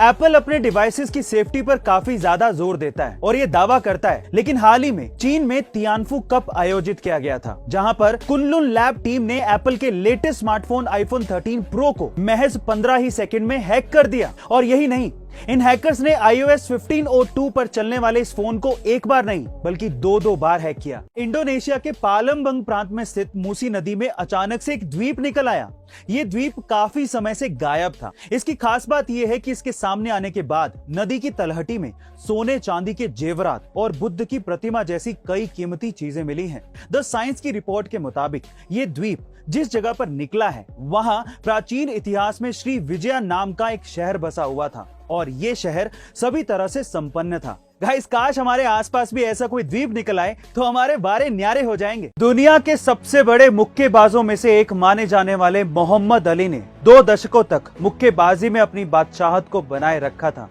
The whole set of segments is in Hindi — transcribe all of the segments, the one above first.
एप्पल अपने डिवाइसेस की सेफ्टी पर काफी ज्यादा जोर देता है और ये दावा करता है, लेकिन हाल ही में चीन में तियानफू कप आयोजित किया गया था, जहां पर कुनलुन लैब टीम ने एप्पल के लेटेस्ट स्मार्टफोन आईफोन 13 प्रो को महज 15 ही सेकंड में हैक कर दिया। और यही नहीं, इन हैकर्स ने iOS 15.02 पर चलने वाले इस फोन को एक बार नहीं बल्कि दो बार हैक किया। इंडोनेशिया के पालमबंग प्रांत में स्थित मूसी नदी में अचानक से एक द्वीप निकल आया। ये द्वीप काफी समय से गायब था। इसकी खास बात यह है कि इसके सामने आने के बाद नदी की तलहटी में सोने चांदी के जेवरात और बुद्ध की प्रतिमा जैसी कई कीमती चीजें मिली हैं। द साइंस की रिपोर्ट के मुताबिक ये द्वीप जिस जगह पर निकला है वहां प्राचीन इतिहास में श्री विजया नाम का एक शहर बसा हुआ था और ये शहर सभी तरह से संपन्न था। गाइस, काश हमारे आसपास भी ऐसा कोई द्वीप निकल आए तो हमारे बारे न्यारे हो जाएंगे। दुनिया के सबसे बड़े मुक्केबाजों में से एक माने जाने वाले मोहम्मद अली ने 2 दशकों तक मुक्केबाजी में अपनी बादशाहत को बनाए रखा था।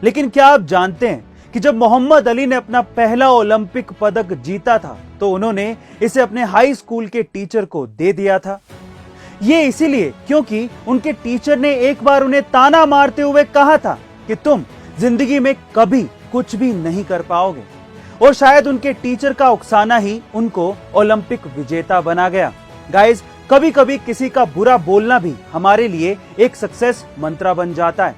लेकिन क्या आप जानते हैं कि जब मोहम्मद अली ने अपना पहला ओलंपिक पदक जीता था तो उन्होंने इसे अपने हाई स्कूल के टीचर को दे दिया था। ये इसीलिए क्योंकि उनके टीचर ने एक बार उन्हें ताना मारते हुए कहा था कि तुम जिंदगी में कभी कुछ भी नहीं कर पाओगे, और शायद उनके टीचर का उकसाना ही उनको ओलंपिक विजेता बना गया। गाइस, कभी कभी किसी का बुरा बोलना भी हमारे लिए एक सक्सेस मंत्र बन जाता है।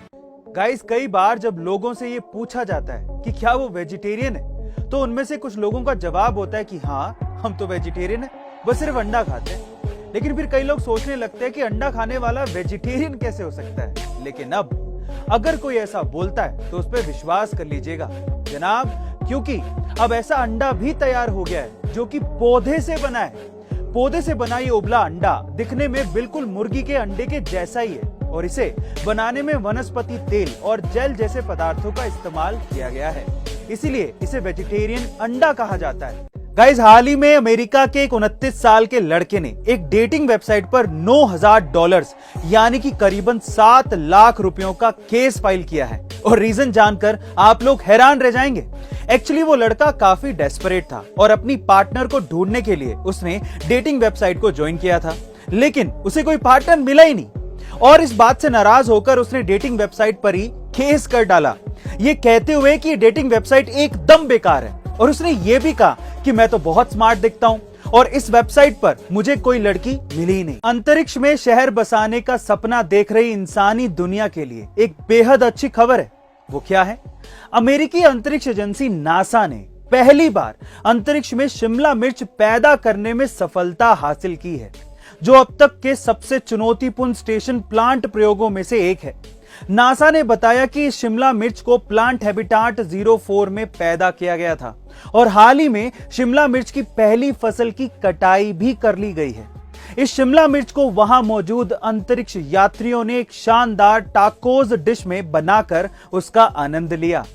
गाइस, कई बार जब लोगों से ये पूछा जाता है कि क्या वो वेजिटेरियन है, तो उनमें से कुछ लोगों का जवाब होता है कि हाँ, हम तो वेजिटेरियन है, बस सिर्फ अंडा खाते हैं। लेकिन फिर कई लोग सोचने लगते हैं कि अंडा खाने वाला वेजिटेरियन कैसे हो सकता है। लेकिन अब अगर कोई ऐसा बोलता है तो उस पर विश्वास कर लीजिएगा जनाब, क्योंकि अब ऐसा अंडा भी तैयार हो गया है जो कि पौधे से बना है। पौधे से बना ये उबला अंडा दिखने में बिल्कुल मुर्गी के अंडे के जैसा ही है और इसे बनाने में वनस्पति तेल और जेल जैसे पदार्थों का इस्तेमाल किया गया है, इसीलिए इसे वेजिटेरियन अंडा कहा जाता है। गाइस, हाल ही में अमेरिका के एक 29 साल के लड़के ने एक डेटिंग वेबसाइट पर $9,000 यानी कि करीबन 7 लाख रुपयों का केस फाइल किया है। और रीजन जानकर आप लोग हैरान रह जाएंगे। एक्चुअली वो लड़का काफी डेस्परेट था और अपनी पार्टनर को ढूंढने के लिए उसने डेटिंग वेबसाइट को ज्वाइन किया था, लेकिन उसे कोई पार्टनर मिला ही नहीं। और इस बात से नाराज होकर उसने डेटिंग वेबसाइट पर ही केस कर डाला, ये कहते हुए कि डेटिंग वेबसाइट एकदम बेकार है। और उसने ये भी कहा कि मैं तो बहुत स्मार्ट दिखता हूं और इस वेबसाइट पर मुझे कोई लड़की मिली ही नहीं। अंतरिक्ष में शहर बसाने का सपना देख रही इंसानी दुनिया के लिए एक बेहद अच्छी खबर है। वो क्या है? अमेरिकी अंतरिक्ष एजेंसी नासा ने पहली बार अंतरिक्ष में शिमला मिर्च पैदा करने में सफलता हासिल की है, जो अब तक के सबसे चुनौतीपूर्ण स्टेशन प्लांट प्रयोगों में से एक है। नासा ने बताया कि शिमला मिर्च को प्लांट हैबिटाट 04 में पैदा किया गया था और हाल ही में शिमला मिर्च की पहली फसल की कटाई भी कर ली गई है। इस शिमला मिर्च को वहां मौजूद अंतरिक्ष यात्रियों ने एक शानदार टाकोस डिश में बनाकर उसका आनंद लिया।